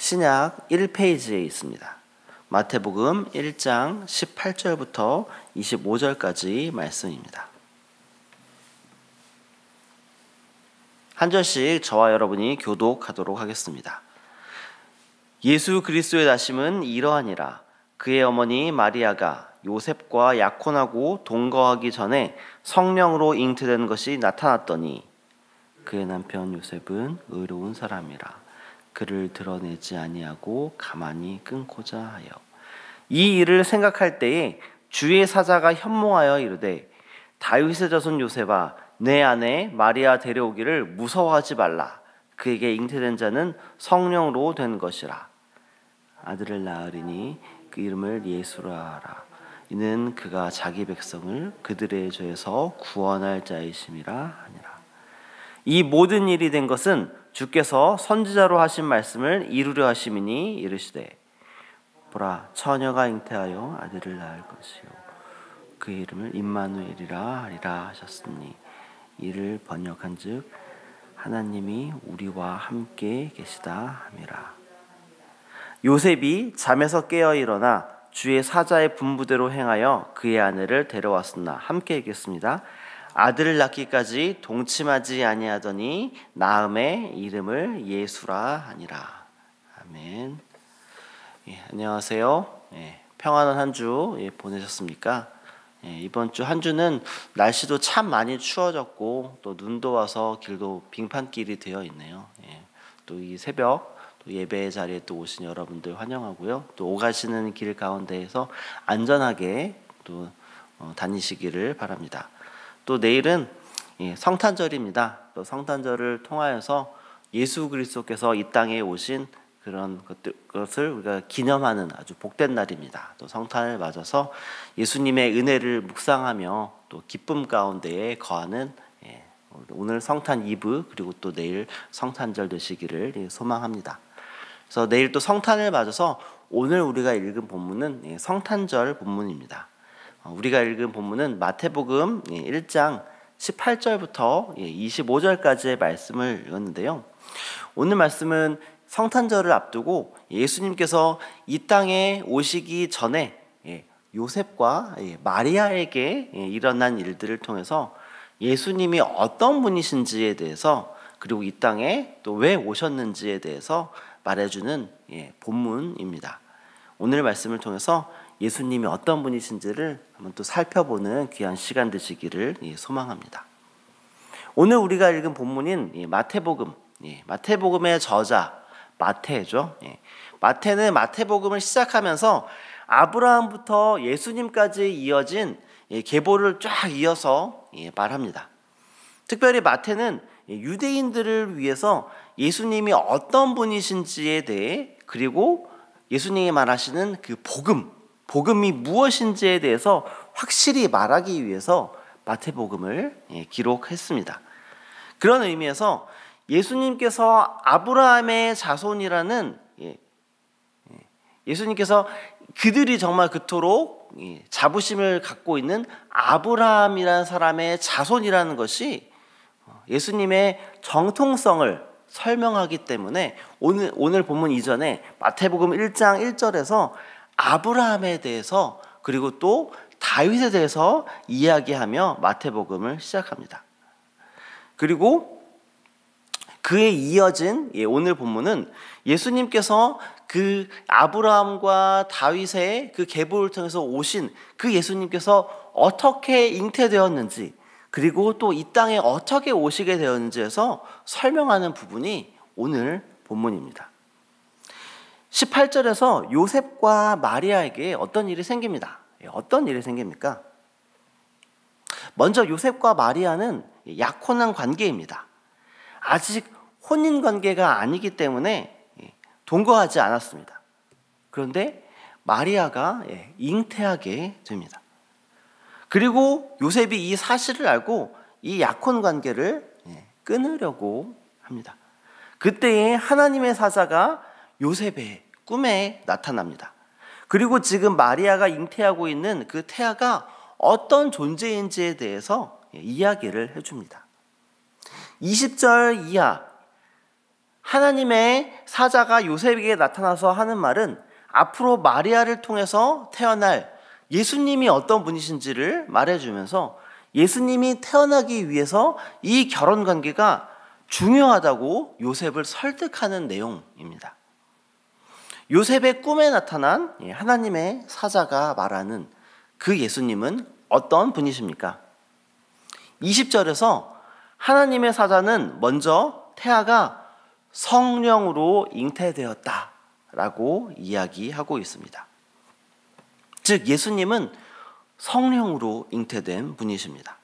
신약 1페이지에 있습니다. 마태복음 1장 18절부터 25절까지 말씀입니다. 한 절씩 저와 여러분이 교독하도록 하겠습니다. 예수 그리스도의 나심은 이러하니라. 그의 어머니 마리아가 요셉과 약혼하고 동거하기 전에 성령으로 잉태된 것이 나타났더니 그의 남편 요셉은 의로운 사람이라 그를 드러내지 아니하고 가만히 끊고자 하여 이 일을 생각할 때에 주의 사자가 현몽하여 이르되 다윗의 자손 요셉아 내 아내 마리아 데려오기를 무서워하지 말라. 그에게 잉태된 자는 성령으로 된 것이라. 아들을 낳으리니 그 이름을 예수라 하라. 이는 그가 자기 백성을 그들의 죄에서 구원할 자이심이라 하니라. 이 모든 일이 된 것은 주께서 선지자로 하신 말씀을 이루려 하심이니 이르시되 보라 처녀가 잉태하여 아들을 낳을 것이요 그의 이름을 임마누엘이라 하리라 하셨으니 이를 번역한즉 하나님이 우리와 함께 계시다 함이라. 요셉이 잠에서 깨어 일어나 주의 사자의 분부대로 행하여 그의 아내를 데려왔으나 함께 읽겠습니다. 아들을 낳기까지 동침하지 아니하더니 낳음의 이름을 예수라 하니라. 아멘. 안녕하세요. 평안한 한 주 보내셨습니까? 이번 주 한 주는 날씨도 참 많이 추워졌고 또 눈도 와서 길도 빙판길이 되어 있네요. 또 이 새벽 또 예배 자리에 또 오신 여러분들 환영하고요. 또 오가시는 길 가운데에서 안전하게 또 다니시기를 바랍니다. 또 내일은 성탄절입니다. 또 성탄절을 통하여서 예수 그리스도께서 이 땅에 오신 그런 것을 우리가 기념하는 아주 복된 날입니다. 또 성탄을 맞아서 예수님의 은혜를 묵상하며 또 기쁨 가운데에 거하는 오늘 성탄 이브 그리고 또 내일 성탄절 되시기를 소망합니다. 그래서 내일 또 성탄을 맞아서 오늘 우리가 읽은 본문은 성탄절 본문입니다. 우리가 읽은 본문은 마태복음 1장 18절부터 25절까지의 말씀을 읽었는데요. 오늘 말씀은 성탄절을 앞두고 예수님께서 이 땅에 오시기 전에 요셉과 마리아에게 일어난 일들을 통해서 예수님이 어떤 분이신지에 대해서 그리고 이 땅에 또 왜 오셨는지에 대해서 말해주는 본문입니다. 오늘 말씀을 통해서 예수님이 어떤 분이신지를 한번 또 살펴보는 귀한 시간 되시기를 소망합니다. 오늘 우리가 읽은 본문인 마태복음, 마태복음의 저자 마태죠. 마태는 마태복음을 시작하면서 아브라함부터 예수님까지 이어진 계보를 쫙 이어서 말합니다. 특별히 마태는 유대인들을 위해서 예수님이 어떤 분이신지에 대해 그리고 예수님이 말하시는 그 복음이 무엇인지에 대해서 확실히 말하기 위해서 마태복음을 기록했습니다. 그런 의미에서 예수님께서 아브라함의 자손이라는 예수님께서 그들이 정말 그토록 자부심을 갖고 있는 아브라함이라는 사람의 자손이라는 것이 예수님의 정통성을 설명하기 때문에 오늘 본문 이전에 마태복음 1장 1절에서 아브라함에 대해서 그리고 또 다윗에 대해서 이야기하며 마태복음을 시작합니다. 그리고 그에 이어진 오늘 본문은 예수님께서 그 아브라함과 다윗의 그 계보를 통해서 오신 그 예수님께서 어떻게 잉태되었는지 그리고 또 이 땅에 어떻게 오시게 되었는지에서 설명하는 부분이 오늘 본문입니다. 18절에서 요셉과 마리아에게 어떤 일이 생깁니다. 어떤 일이 생깁니까? 먼저 요셉과 마리아는 약혼한 관계입니다. 아직 혼인 관계가 아니기 때문에 동거하지 않았습니다. 그런데 마리아가 잉태하게 됩니다. 그리고 요셉이 이 사실을 알고 이 약혼 관계를 끊으려고 합니다. 그때에 하나님의 사자가 요셉의 꿈에 나타납니다. 그리고 지금 마리아가 잉태하고 있는 그 태아가 어떤 존재인지에 대해서 이야기를 해줍니다. 20절 이하 하나님의 사자가 요셉에게 나타나서 하는 말은 앞으로 마리아를 통해서 태어날 예수님이 어떤 분이신지를 말해주면서 예수님이 태어나기 위해서 이 결혼 관계가 중요하다고 요셉을 설득하는 내용입니다. 요셉의 꿈에 나타난 하나님의 사자가 말하는 그 예수님은 어떤 분이십니까? 20절에서 하나님의 사자는 먼저 태아가 성령으로 잉태되었다라고 이야기하고 있습니다. 즉 예수님은 성령으로 잉태된 분이십니다.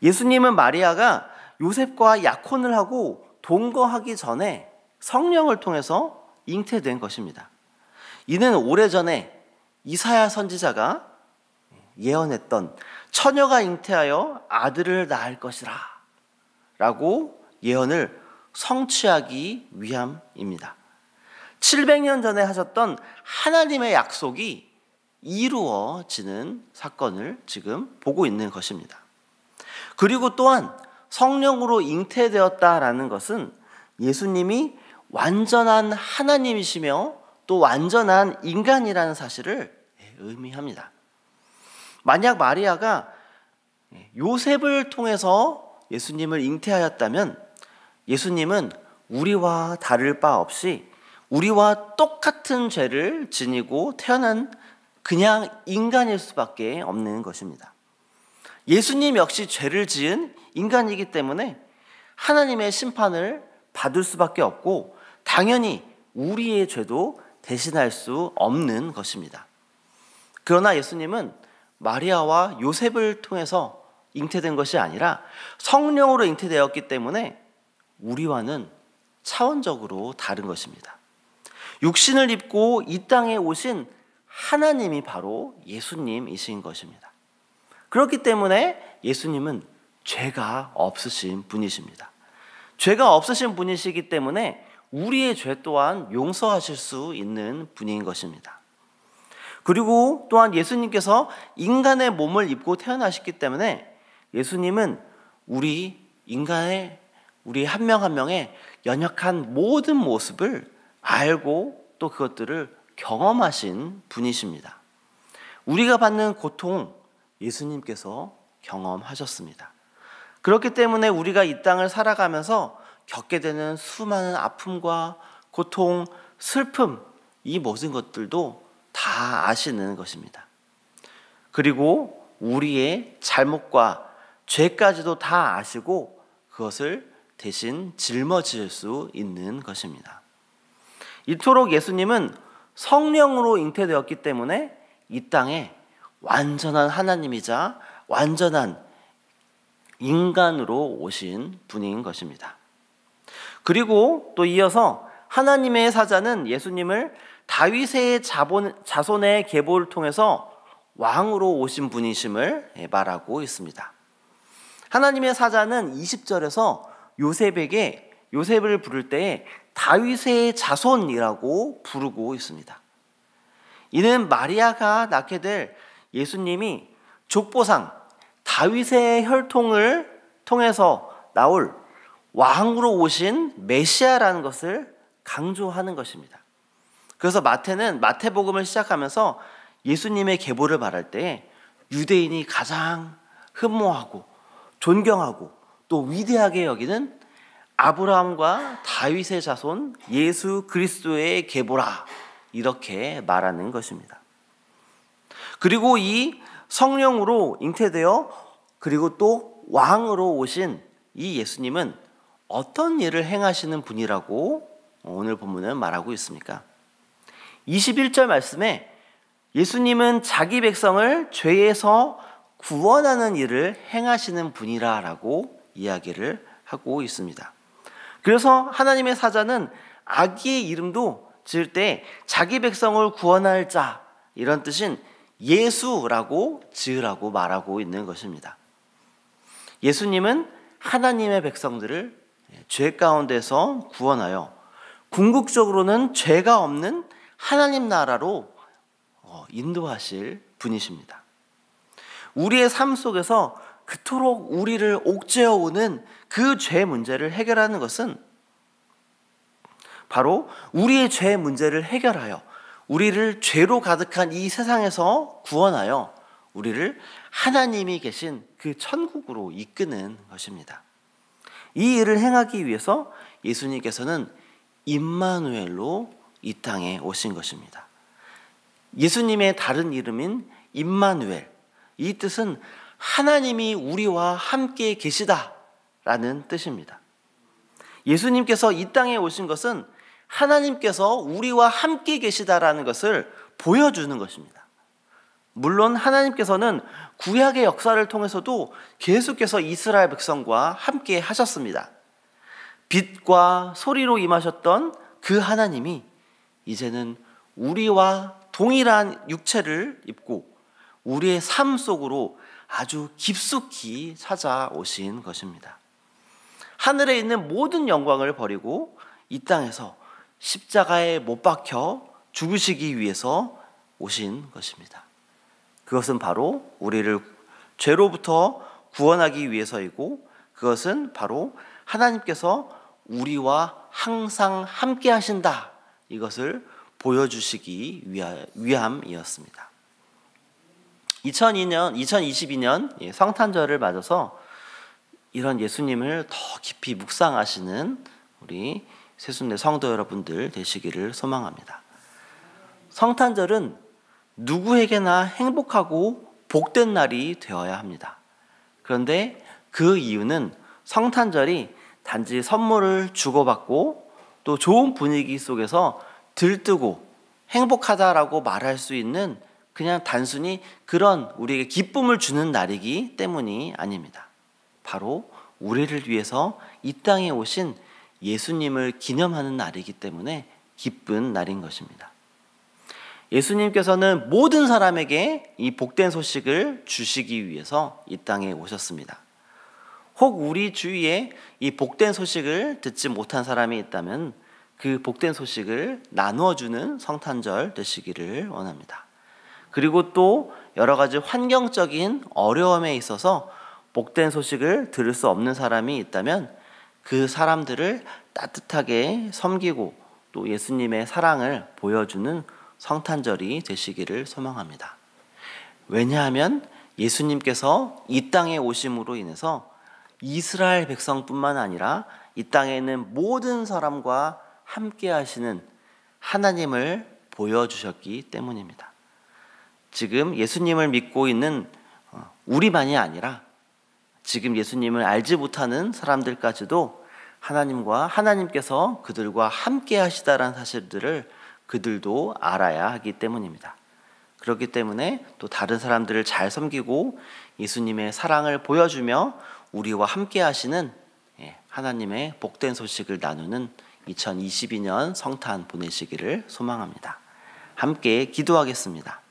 예수님은 마리아가 요셉과 약혼을 하고 동거하기 전에 성령을 통해서 잉태된 것입니다. 이는 오래전에 이사야 선지자가 예언했던 처녀가 잉태하여 아들을 낳을 것이라 라고 예언을 성취하기 위함입니다. 700년 전에 하셨던 하나님의 약속이 이루어지는 사건을 지금 보고 있는 것입니다. 그리고 또한 성령으로 잉태되었다라는 것은 예수님이 완전한 하나님이시며 또 완전한 인간이라는 사실을 의미합니다. 만약 마리아가 요셉을 통해서 예수님을 잉태하였다면 예수님은 우리와 다를 바 없이 우리와 똑같은 죄를 지니고 태어난 그냥 인간일 수밖에 없는 것입니다. 예수님 역시 죄를 지은 인간이기 때문에 하나님의 심판을 받을 수밖에 없고 당연히 우리의 죄도 대신할 수 없는 것입니다. 그러나 예수님은 마리아와 요셉을 통해서 잉태된 것이 아니라 성령으로 잉태되었기 때문에 우리와는 차원적으로 다른 것입니다. 육신을 입고 이 땅에 오신 하나님이 바로 예수님이신 것입니다. 그렇기 때문에 예수님은 죄가 없으신 분이십니다. 죄가 없으신 분이시기 때문에 우리의 죄 또한 용서하실 수 있는 분인 것입니다. 그리고 또한 예수님께서 인간의 몸을 입고 태어나셨기 때문에 예수님은 우리 인간의 우리 한 명 한 명의 연약한 모든 모습을 알고 또 그것들을 경험하신 분이십니다. 우리가 받는 고통 예수님께서 경험하셨습니다. 그렇기 때문에 우리가 이 땅을 살아가면서 겪게 되는 수많은 아픔과 고통, 슬픔 이 모든 것들도 다 아시는 것입니다. 그리고 우리의 잘못과 죄까지도 다 아시고 그것을 대신 짊어질 수 있는 것입니다. 이토록 예수님은 성령으로 잉태되었기 때문에 이 땅에 완전한 하나님이자 완전한 인간으로 오신 분인 것입니다. 그리고 또 이어서 하나님의 사자는 예수님을 다윗의 자손의 계보를 통해서 왕으로 오신 분이심을 말하고 있습니다. 하나님의 사자는 20절에서 요셉을 부를 때에 다윗의 자손이라고 부르고 있습니다. 이는 마리아가 낳게 될 예수님이 족보상 다윗의 혈통을 통해서 나올 왕으로 오신 메시아라는 것을 강조하는 것입니다. 그래서 마태복음을 시작하면서 예수님의 계보를 말할 때 유대인이 가장 흠모하고 존경하고 또 위대하게 여기는 아브라함과 다윗의 자손 예수 그리스도의 계보라 이렇게 말하는 것입니다. 그리고 이 성령으로 잉태되어 그리고 또 왕으로 오신 이 예수님은 어떤 일을 행하시는 분이라고 오늘 본문은 말하고 있습니까? 21절 말씀에 예수님은 자기 백성을 죄에서 구원하는 일을 행하시는 분이라고 이야기를 하고 있습니다. 그래서 하나님의 사자는 아기의 이름도 지을 때 자기 백성을 구원할 자 이런 뜻인 예수라고 지으라고 말하고 있는 것입니다. 예수님은 하나님의 백성들을 죄 가운데서 구원하여 궁극적으로는 죄가 없는 하나님 나라로 인도하실 분이십니다. 우리의 삶 속에서 그토록 우리를 옥죄어오는 그 죄 문제를 해결하는 것은 바로 우리의 죄 문제를 해결하여 우리를 죄로 가득한 이 세상에서 구원하여 우리를 하나님이 계신 그 천국으로 이끄는 것입니다. 이 일을 행하기 위해서 예수님께서는 임마누엘로 이 땅에 오신 것입니다. 예수님의 다른 이름인 임마누엘, 이 뜻은 하나님이 우리와 함께 계시다라는 뜻입니다. 예수님께서 이 땅에 오신 것은 하나님께서 우리와 함께 계시다라는 것을 보여주는 것입니다. 물론 하나님께서는 구약의 역사를 통해서도 계속해서 이스라엘 백성과 함께 하셨습니다. 빛과 소리로 임하셨던 그 하나님이 이제는 우리와 동일한 육체를 입고 우리의 삶 속으로 아주 깊숙이 찾아오신 것입니다. 하늘에 있는 모든 영광을 버리고 이 땅에서 십자가에 못 박혀 죽으시기 위해서 오신 것입니다. 그것은 바로 우리를 죄로부터 구원하기 위해서이고, 그것은 바로 하나님께서 우리와 항상 함께 하신다, 이것을 보여주시기 위함이었습니다. 2022년 성탄절을 맞아서 이런 예수님을 더 깊이 묵상하시는 우리 새순례 성도 여러분들 되시기를 소망합니다. 성탄절은 누구에게나 행복하고 복된 날이 되어야 합니다. 그런데 그 이유는 성탄절이 단지 선물을 주고받고 또 좋은 분위기 속에서 들뜨고 행복하다라고 말할 수 있는 그냥 단순히 그런 우리에게 기쁨을 주는 날이기 때문이 아닙니다. 바로 우리를 위해서 이 땅에 오신 예수님을 기념하는 날이기 때문에 기쁜 날인 것입니다. 예수님께서는 모든 사람에게 이 복된 소식을 주시기 위해서 이 땅에 오셨습니다. 혹 우리 주위에 이 복된 소식을 듣지 못한 사람이 있다면 그 복된 소식을 나누어주는 성탄절 되시기를 원합니다. 그리고 또 여러 가지 환경적인 어려움에 있어서 복된 소식을 들을 수 없는 사람이 있다면 그 사람들을 따뜻하게 섬기고 또 예수님의 사랑을 보여주는 성탄절이 되시기를 소망합니다. 왜냐하면 예수님께서 이 땅에 오심으로 인해서 이스라엘 백성뿐만 아니라 이 땅에 있는 모든 사람과 함께 하시는 하나님을 보여주셨기 때문입니다. 지금 예수님을 믿고 있는 우리만이 아니라 지금 예수님을 알지 못하는 사람들까지도 하나님께서 그들과 함께 하시다라는 사실들을 그들도 알아야 하기 때문입니다. 그렇기 때문에 또 다른 사람들을 잘 섬기고 예수님의 사랑을 보여주며 우리와 함께 하시는 하나님의 복된 소식을 나누는 2022년 성탄 보내시기를 소망합니다. 함께 기도하겠습니다.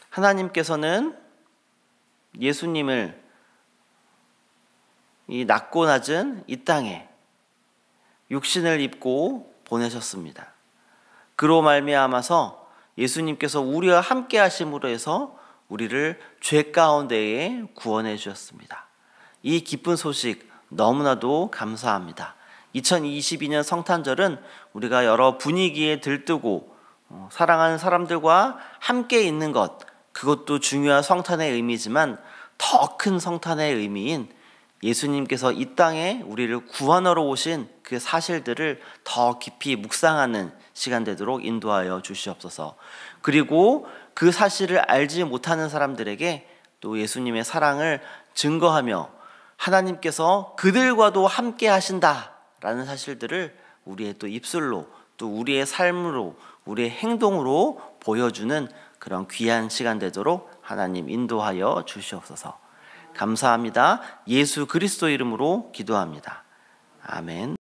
하나님께서는 예수님을 이 낮고 낮은 이 땅에 육신을 입고 보내셨습니다. 그로 말미암아서 예수님께서 우리와 함께 하심으로 해서 우리를 죄 가운데에 구원해 주셨습니다. 이 기쁜 소식 너무나도 감사합니다. 2022년 성탄절은 우리가 여러 분위기에 들뜨고 사랑하는 사람들과 함께 있는 것, 그것도 중요한 성탄의 의미지만 더 큰 성탄의 의미인 예수님께서 이 땅에 우리를 구원하러 오신 그 사실들을 더 깊이 묵상하는 시간 되도록 인도하여 주시옵소서. 그리고 그 사실을 알지 못하는 사람들에게 또 예수님의 사랑을 증거하며 하나님께서 그들과도 함께 하신다라는 사실들을 우리의 또 입술로 또 우리의 삶으로 우리의 행동으로 보여주는 그런 귀한 시간 되도록 하나님 인도하여 주시옵소서. 감사합니다. 예수 그리스도 이름으로 기도합니다. 아멘.